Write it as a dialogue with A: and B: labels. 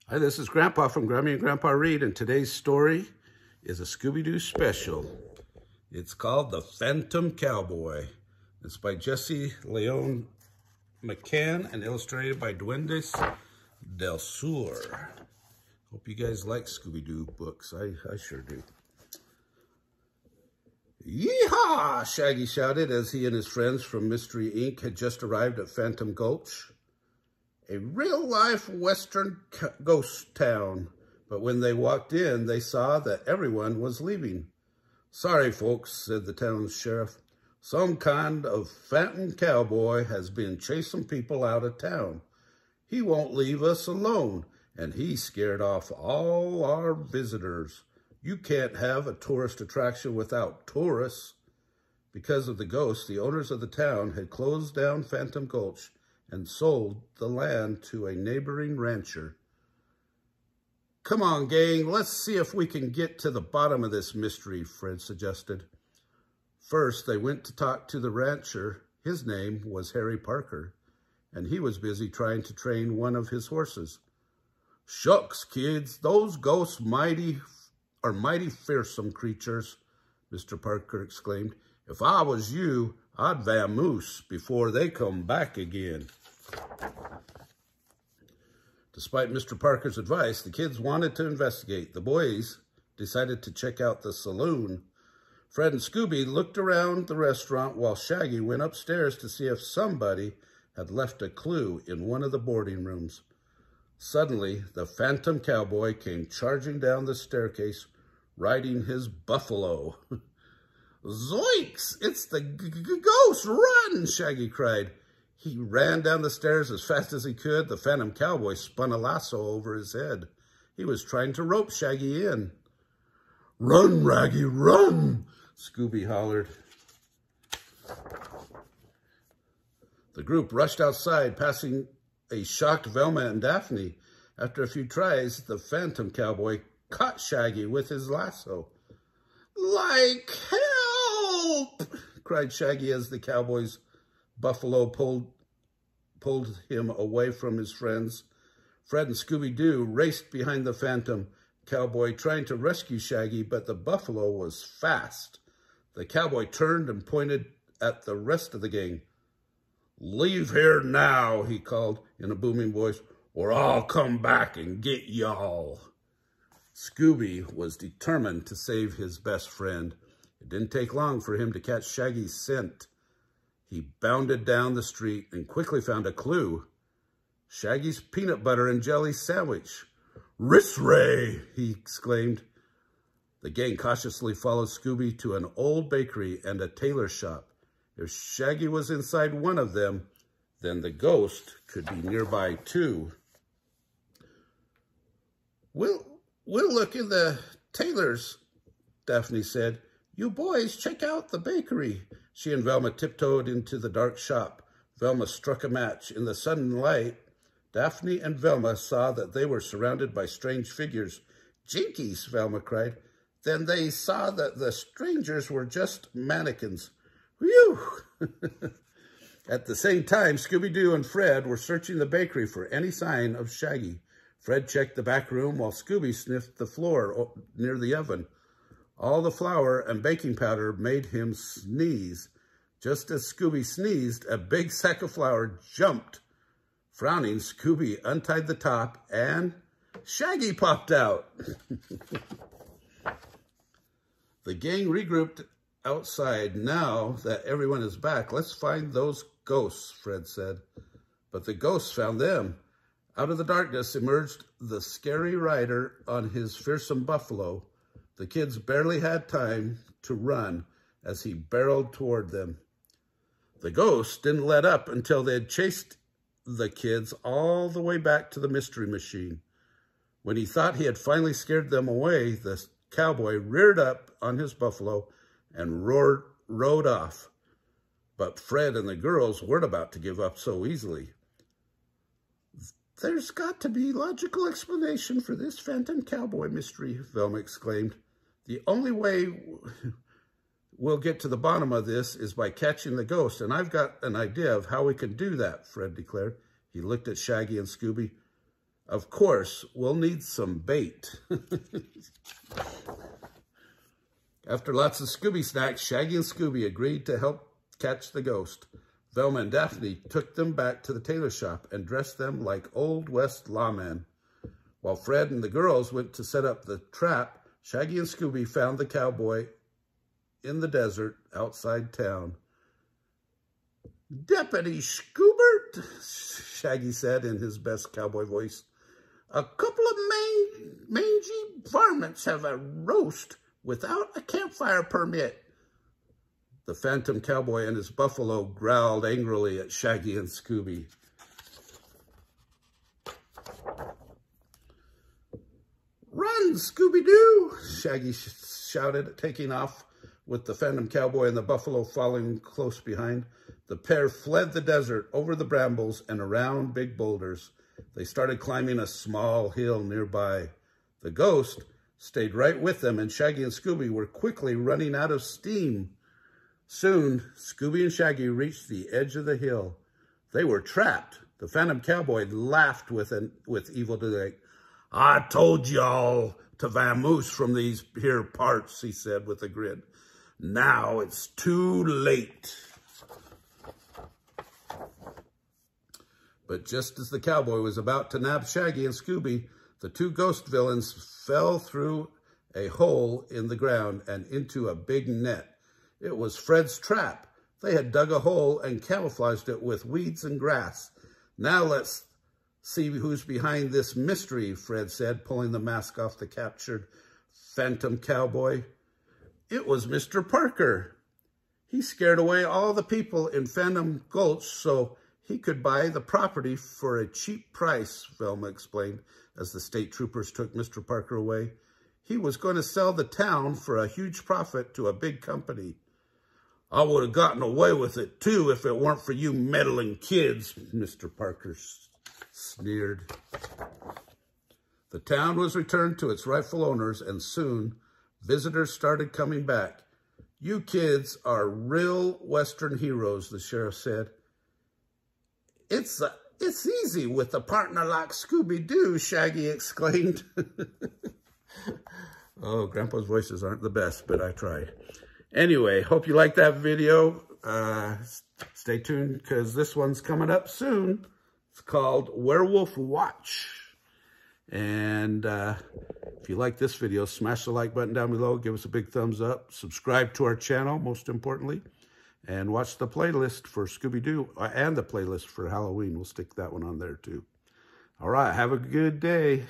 A: Hi, this is Grandpa from Grammy and Grandpa Read, and today's story is a Scooby-Doo special. It's called The Phantom Cowboy. It's by Jesse Leon McCann and illustrated by Duendes del Sur. Hope you guys like Scooby-Doo books. I sure do. Yeehaw! Shaggy shouted as he and his friends from Mystery Inc. had just arrived at Phantom Gulch, a real-life western ghost town. But when they walked in, they saw that everyone was leaving. "Sorry, folks," said the town's sheriff. "Some kind of phantom cowboy has been chasing people out of town. He won't leave us alone, and he scared off all our visitors. You can't have a tourist attraction without tourists." Because of the ghost, the owners of the town had closed down Phantom Gulch and sold the land to a neighboring rancher. "Come on, gang, let's see if we can get to the bottom of this mystery," Fred suggested. First, they went to talk to the rancher. His name was Harry Parker, and he was busy trying to train one of his horses. "Shucks, kids, those ghosts are mighty fearsome creatures," Mr. Parker exclaimed. "If I was you, I'd vamoose before they come back again." Despite Mr. Parker's advice, the kids wanted to investigate. The boys decided to check out the saloon. Fred and Scooby looked around the restaurant while Shaggy went upstairs to see if somebody had left a clue in one of the boarding rooms. Suddenly, the Phantom Cowboy came charging down the staircase, riding his buffalo. "Zoinks! It's the ghost! Run!" Shaggy cried. He ran down the stairs as fast as he could. The Phantom Cowboy spun a lasso over his head. He was trying to rope Shaggy in. "Run, Raggy, run!" Scooby hollered. The group rushed outside, passing a shocked Velma and Daphne. After a few tries, the Phantom Cowboy caught Shaggy with his lasso. "Like help!" cried Shaggy as the cowboy's buffalo pulled him away from his friends. Fred and Scooby-Doo raced behind the Phantom Cowboy, trying to rescue Shaggy, but the buffalo was fast. The cowboy turned and pointed at the rest of the gang. "Leave here now," he called in a booming voice, "or I'll come back and get y'all." Scooby was determined to save his best friend. It didn't take long for him to catch Shaggy's scent. He bounded down the street and quickly found a clue: Shaggy's peanut butter and jelly sandwich. "Ris-ray!" he exclaimed. The gang cautiously followed Scooby to an old bakery and a tailor shop. If Shaggy was inside one of them, then the ghost could be nearby too. We'll look in the tailor's," Daphne said. "You boys check out the bakery." She and Velma tiptoed into the dark shop. Velma struck a match. In the sudden light, Daphne and Velma saw that they were surrounded by strange figures. "Jinkies!" Velma cried. Then they saw that the strangers were just mannequins. Whew! At the same time, Scooby-Doo and Fred were searching the bakery for any sign of Shaggy. Fred checked the back room while Scooby sniffed the floor near the oven. All the flour and baking powder made him sneeze. Just as Scooby sneezed, a big sack of flour jumped. Frowning, Scooby untied the top and Shaggy popped out. The gang regrouped outside. "Now that everyone is back, let's find those ghosts," Fred said. But the ghosts found them. Out of the darkness emerged the scary rider on his fearsome buffalo. The kids barely had time to run as he barreled toward them. The ghost didn't let up until they had chased the kids all the way back to the mystery machine. When he thought he had finally scared them away, the cowboy reared up on his buffalo and rode off. But Fred and the girls weren't about to give up so easily. "There's got to be a logical explanation for this Phantom Cowboy mystery," Velma exclaimed. "The only way we'll get to the bottom of this is by catching the ghost, and I've got an idea of how we can do that," Fred declared. He looked at Shaggy and Scooby. Of course, we'll need some bait. After lots of Scooby snacks, Shaggy and Scooby agreed to help catch the ghost. Velma and Daphne took them back to the tailor shop and dressed them like Old West lawmen. While Fred and the girls went to set up the trap, Shaggy and Scooby found the cowboy in the desert outside town. "Deputy Scoobert," Shaggy said in his best cowboy voice, "a couple of mangy varmints have a roast without a campfire permit." The phantom cowboy and his buffalo growled angrily at Shaggy and Scooby. "Run, Scooby-Doo!" Shaggy shouted, taking off with the phantom cowboy and the buffalo following close behind. The pair fled the desert, over the brambles, and around big boulders. They started climbing a small hill nearby. The ghost stayed right with them, and Shaggy and Scooby were quickly running out of steam. Soon, Scooby and Shaggy reached the edge of the hill. They were trapped. The phantom cowboy laughed with evil delight. "I told y'all to vamoose from these here parts," he said with a grin. "Now it's too late." But just as the cowboy was about to nab Shaggy and Scooby, the two ghost villains fell through a hole in the ground and into a big net. It was Fred's trap. They had dug a hole and camouflaged it with weeds and grass. "Now let's see who's behind this mystery," Fred said, pulling the mask off the captured phantom cowboy. It was Mr. Parker. He scared away all the people in Phantom Gulch so he could buy the property for a cheap price, Velma explained as the state troopers took Mr. Parker away. He was going to sell the town for a huge profit to a big company. "I would have gotten away with it, too, if it weren't for you meddling kids," Mr. Parker sneered. The town was returned to its rightful owners, and soon visitors started coming back. "You kids are real Western heroes," the sheriff said. It's easy with a partner like Scooby-Doo," Shaggy exclaimed. Oh, Grandpa's voices aren't the best, but I tried. Anyway, hope you liked that video. Stay tuned because this one's coming up soon. It's called Werewolf Watch. And if you like this video, smash the like button down below. Give us a big thumbs up. Subscribe to our channel, most importantly. And watch the playlist for Scooby-Doo and the playlist for Halloween. We'll stick that one on there too. All right, have a good day.